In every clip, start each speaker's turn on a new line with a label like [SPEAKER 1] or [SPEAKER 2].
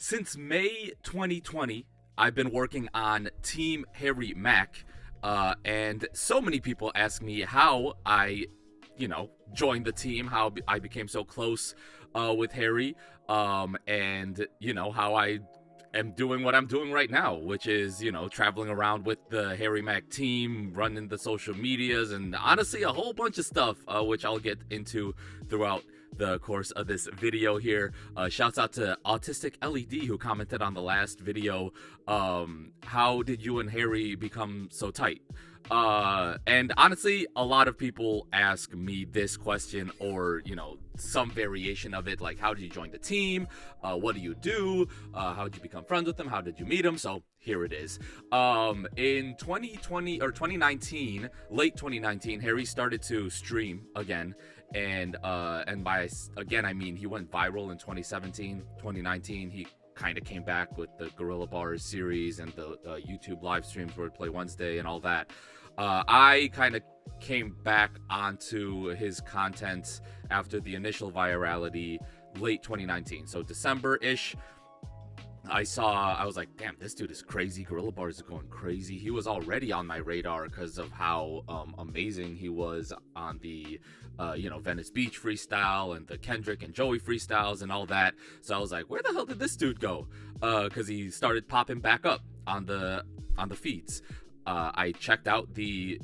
[SPEAKER 1] Since May 2020, I've been working on Team Harry Mack, and so many people ask me how I, joined the team, how I became so close with Harry, and how I am doing what I'm doing right now, which is traveling around with the Harry Mack team, running the social medias, and honestly a whole bunch of stuff, which I'll get into throughout the course of this video here. Shouts out to Autistic LED who commented on the last video. How did you and Harry become so tight? And honestly, a lot of people ask me this question, or some variation of it, like how did you join the team? What do you do? How did you become friends with them? How did you meet them? So here it is. In 2020 or 2019, late 2019, Harry started to stream again. And by again, I mean he went viral in 2017, 2019. He kind of came back with the Gorilla Bars series and the YouTube live streams, Wordplay Wednesday, and all that. I kind of came back onto his content after the initial virality, late 2019. So December-ish, I was like, damn, this dude is crazy. Gorilla Bars is going crazy. He was already on my radar because of how amazing he was on the Venice Beach freestyle and the Kendrick and Joey freestyles and all that. So I was like, where the hell did this dude go? Because he started popping back up on the feeds. I checked out the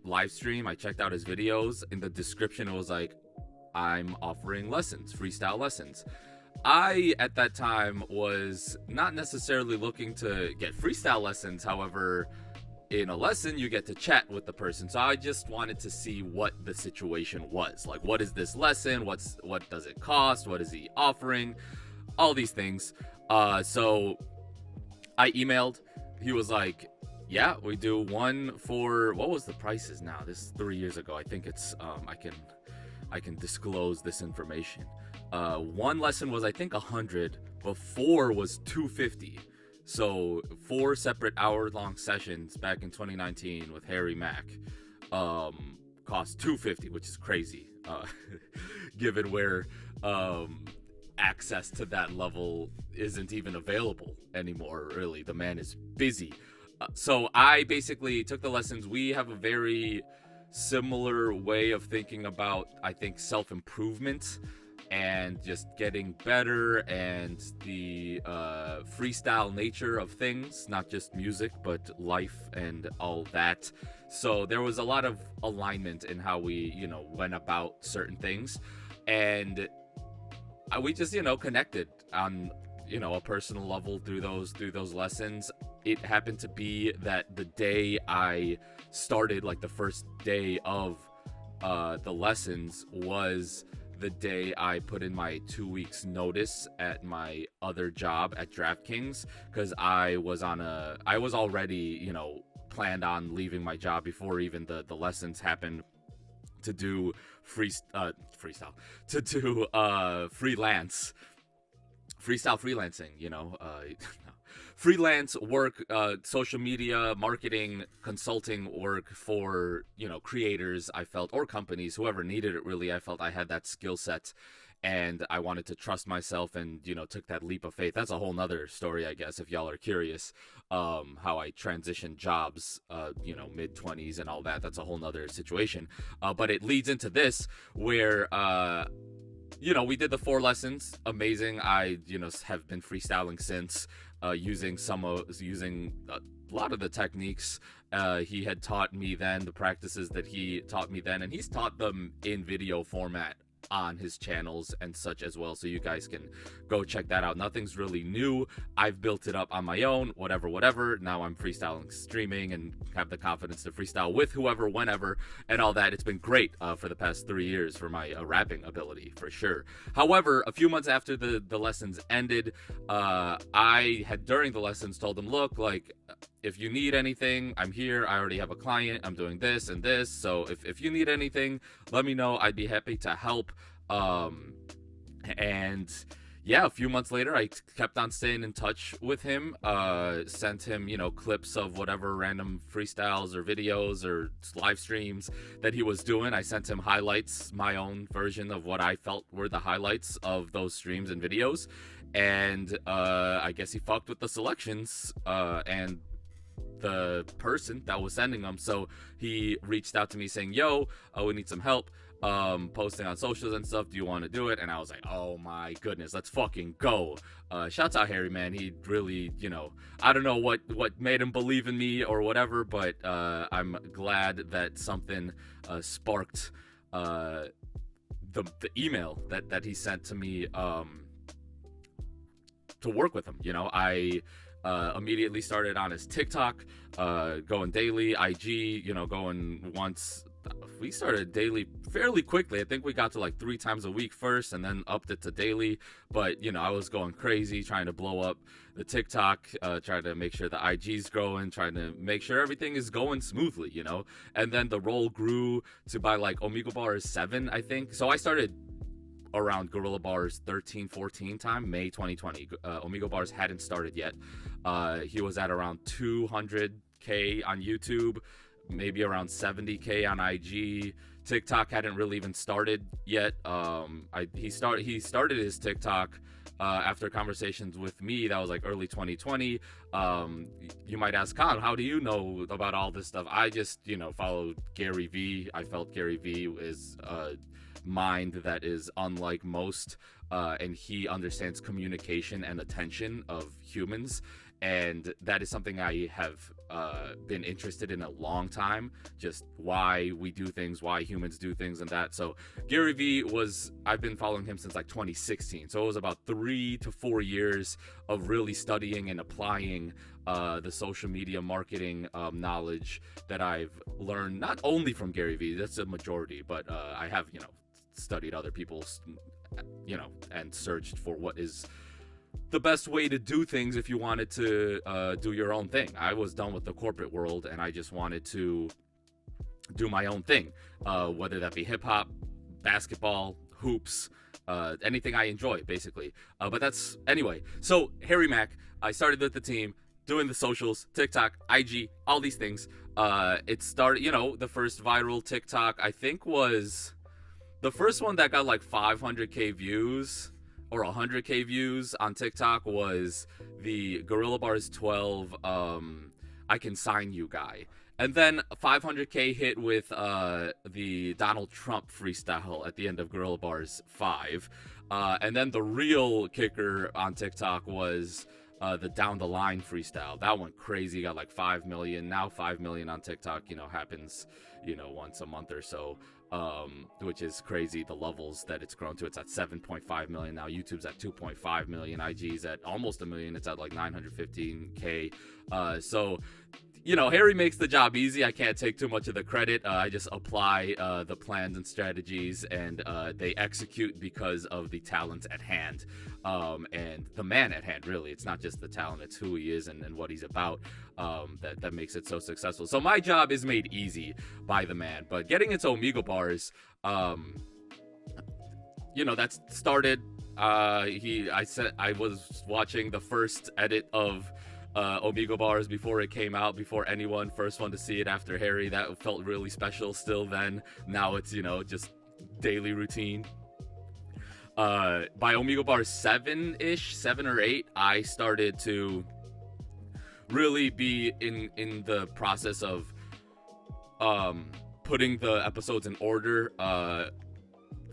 [SPEAKER 1] live stream. I checked out his videos. In the description, it was like, I'm offering lessons, freestyle lessons. I, at that time, was not necessarily looking to get freestyle lessons. However, in a lesson, you get to chat with the person. So I just wanted to see what the situation was. Like, what is this lesson? What does it cost? What is he offering? All these things. So I emailed. He was like, yeah, we do one for, what was the prices now? This is 3 years ago. I think it's, I can disclose this information. One lesson was, I think, 100, but 4 was 250. So 4 separate hour-long sessions back in 2019 with Harry Mack cost 250, which is crazy, given where access to that level isn't even available anymore. Really, the man is busy. So I basically took the lessons. We have a very similar way of thinking about, I think, self-improvement and just getting better, and the freestyle nature of things, not just music but life and all that. So there was a lot of alignment in how we went about certain things, and we just connected on a personal level through those lessons. It happened to be that the day I started, like the first day of the lessons, was the day I put in my 2 weeks notice at my other job at DraftKings, because I was already planned on leaving my job before even the lessons happened, to do freestyle, to do freelance freestyle freelancing, freelance work, social media marketing, consulting work for creators, I felt, or companies, whoever needed it. Really, I felt I had that skill set, and I wanted to trust myself, and took that leap of faith. That's a whole nother story, I guess, if y'all are curious, how I transitioned jobs, mid-20s and all that. That's a whole nother situation, but it leads into this, where we did the 4 lessons. Amazing. I have been freestyling since, using a lot of the techniques he had taught me then, the practices that he taught me then, and he's taught them in video format on his channels and such as well, so you guys can go check that out. Nothing's really new. I've built it up on my own, whatever. Now I'm freestyling, streaming, and have the confidence to freestyle with whoever, whenever, and all that. It's been great for the past 3 years for my rapping ability, for sure. However, a few months after the lessons ended, I had, during the lessons, told them, look, like, if you need anything, I'm here. I already have a client. I'm doing this and this. So if you need anything, let me know. I'd be happy to help. And yeah, a few months later, I kept on staying in touch with him, sent him, clips of whatever random freestyles or videos or live streams that he was doing. I sent him highlights, my own version of what I felt were the highlights of those streams and videos. and I guess he fucked with the selections and the person that was sending them. So he reached out to me saying, yo, we need some help posting on socials and stuff. Do you want to do it? And I was like, oh my goodness, let's fucking go. Shouts out Harry, man. He really, I don't know what made him believe in me or whatever, but I'm glad that something sparked the email that he sent to me to work with him. I immediately started on his TikTok, going daily, IG, going once. We started daily fairly quickly. I think we got to like 3 times a week first and then upped it to daily. But, I was going crazy trying to blow up the TikTok, trying to make sure the IG's growing, trying to make sure everything is going smoothly, And then the role grew to by like Omegle Bars 7, I think. So I started around Gorilla Bars 13, 14 time, May 2020. Omegle Bars hadn't started yet. He was at around 200K on YouTube, maybe around 70K on IG. TikTok hadn't really even started yet. He started his TikTok after conversations with me. That was like early 2020. You might ask, Khan, how do you know about all this stuff? I just, followed Gary V. I felt Gary V is a mind that is unlike most, and he understands communication and attention of humans. And that is something I have been interested in a long time, just why we do things, why humans do things, and that. So Gary V I've been following him since like 2016. So it was about 3 to 4 years of really studying and applying the social media marketing knowledge that I've learned, not only from Gary V, that's a majority, but I have, studied other people's, and searched for what is the best way to do things if you wanted to do your own thing. I was done with the corporate world and I just wanted to do my own thing, whether that be hip-hop, basketball, hoops, anything I enjoy, basically. But that's, anyway. So, Harry Mack, I started with the team, doing the socials, TikTok, IG, all these things. It started, the first viral TikTok, I think, was the first one that got like 500K views or 100K views on TikTok was the Gorilla Bars 12 I Can Sign You guy. And then 500K hit with the Donald Trump freestyle at the end of Gorilla Bars 5. And then the real kicker on TikTok was the Down the Line freestyle. That went crazy, got like 5 million. Now 5 million on TikTok, happens, once a month or so. Which is crazy, the levels that it's grown to. It's at 7.5 million now. YouTube's at 2.5 million. IG's at almost 1 million. It's at like 915K. So, Harry makes the job easy. I can't take too much of the credit. I just apply the plans and strategies, and they execute because of the talent at hand. And the man at hand, really. It's not just the talent, it's who he is and what he's about that makes it so successful. So my job is made easy by the man. But getting into Omegle Bars, that started, I was watching the first edit of Omegle Bars before it came out, before anyone, first one to see it after Harry. That felt really special still then. Now it's, just daily routine. By Omegle Bars 7-ish, 7 or 8, I started to really be in the process of putting the episodes in order,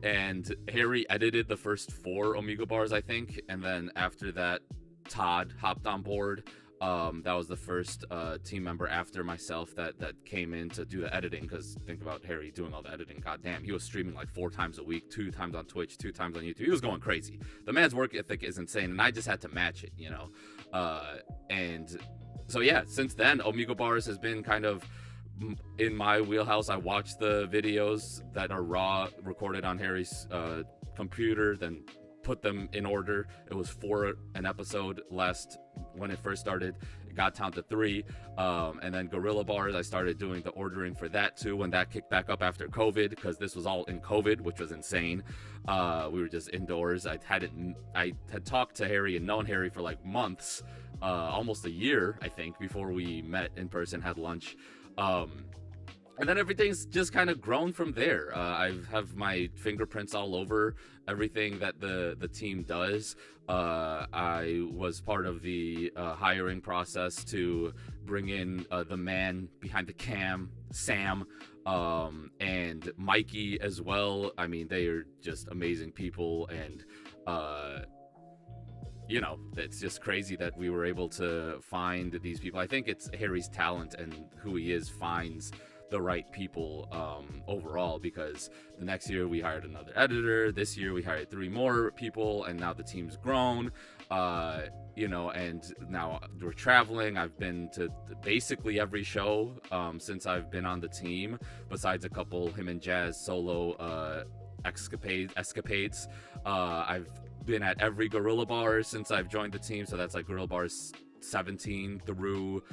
[SPEAKER 1] and Harry edited the first 4 Omegle Bars, I think, and then after that Todd hopped on board. That was the first team member after myself that came in to do the editing, because think about Harry doing all the editing. Goddamn, he was streaming like 4 times a week, 2 times on Twitch, 2 times on YouTube. He was going crazy. The man's work ethic is insane, and I just had to match it, and so yeah, since then Omegle Bars has been kind of in my wheelhouse. I watch the videos that are raw, recorded on Harry's computer, then put them in order. It was 4 an episode when it first started. It got down to 3, and then Gorilla Bars, I started doing the ordering for that too when that kicked back up after COVID, because this was all in COVID, which was insane. We were just indoors. I had talked to Harry and known Harry for like months, almost a year, I think, before we met in person, had lunch. and then everything's just kind of grown from there. I have my fingerprints all over everything that the team does. I was part of the hiring process to bring in the man behind the cam, Sam, and Mikey as well. I mean, they are just amazing people, and it's just crazy that we were able to find these people. I think it's Harry's talent and who he is finds the right people overall, because the next year we hired another editor, this year we hired 3 more people, and now the team's grown, and now we're traveling. I've been to basically every show since I've been on the team, besides a couple him and Jazz solo escapades. I've been at every Gorilla Bar since I've joined the team, so that's like Gorilla Bars 17 through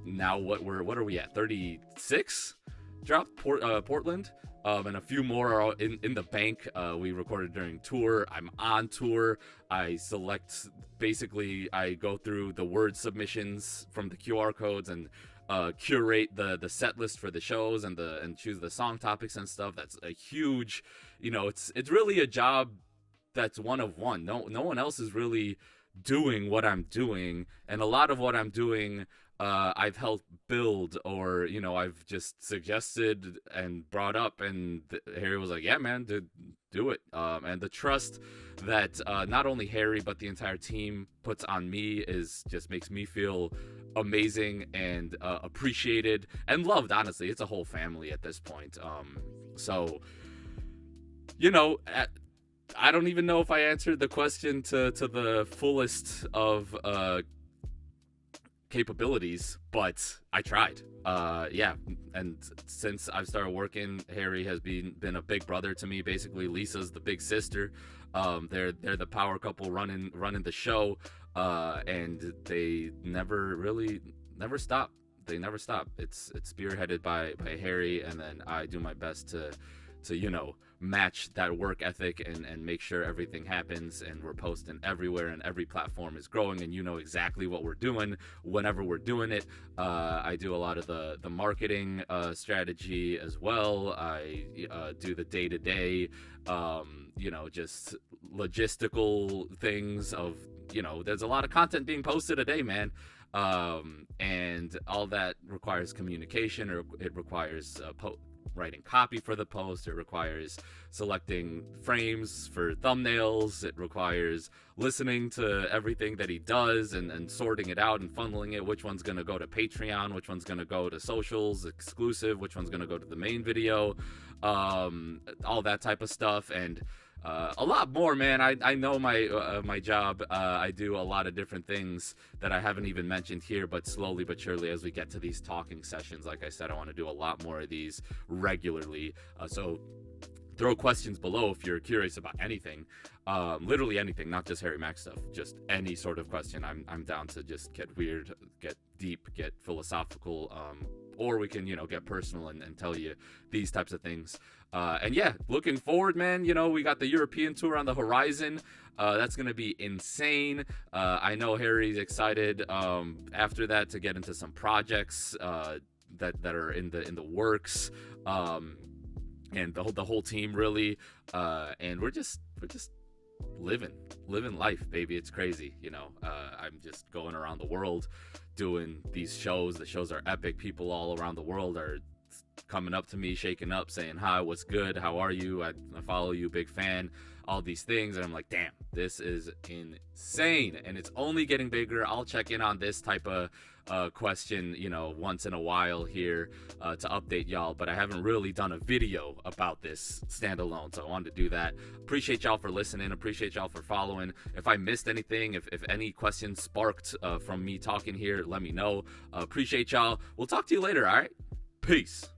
[SPEAKER 1] now what are we at, 36 dropped Portland, and a few more are in the bank. We recorded during tour. I'm on tour. I go through the word submissions from the QR codes and curate the set list for the shows and choose the song topics and stuff. That's a huge, it's really a job that's one of one. No one else is really doing what I'm doing, and a lot of what I'm doing I've helped build, or I've just suggested and brought up, and Harry was like, yeah man, do it. And the trust that not only Harry but the entire team puts on me just makes me feel amazing and appreciated and loved. Honestly, it's a whole family at this point. I don't even know if I answered the question to the fullest of capabilities, but I tried. And since I've started working, Harry has been a big brother to me. Basically, Lisa's the big sister. They're the power couple running the show, and they never stop. They never stop. It's spearheaded by Harry, and then I do my best to match that work ethic and make sure everything happens, and we're posting everywhere, and every platform is growing, and exactly what we're doing whenever we're doing it. I do a lot of the marketing strategy as well. I do the day-to-day just logistical things of there's a lot of content being posted a day, man. And all that requires communication, or it requires writing copy for the post. It requires selecting frames for thumbnails. It requires listening to everything that he does and sorting it out and funneling it. Which one's going to go to Patreon? Which one's going to go to socials exclusive? Which one's going to go to the main video? All that type of stuff. And a lot more, man. I know my job. I do a lot of different things that I haven't even mentioned here, but slowly but surely, as we get to these talking sessions, like I said, I want to do a lot more of these regularly. So throw questions below if you're curious about anything, literally anything, not just Harry Mack stuff, just any sort of question. I'm down to just get weird, get deep, get philosophical, or we can get personal and tell you these types of things. And yeah, looking forward, man. We got the European tour on the horizon. That's gonna be insane. I know Harry's excited after that to get into some projects that are in the works, and the whole team really. And we're just living life, baby. It's crazy. I'm just going around the world doing these shows. The shows are epic. People all around the world are coming up to me, shaking up, saying, hi, what's good, how are you, I follow you, big fan, all these things. And I'm like, damn, this is insane, and it's only getting bigger. I'll check in on this type of question once in a while here to update y'all, but I haven't really done a video about this standalone, so I wanted to do that. Appreciate y'all for listening, appreciate y'all for following. If I missed anything, if any questions sparked from me talking here, let me know. Appreciate y'all. We'll talk to you later. All right, peace.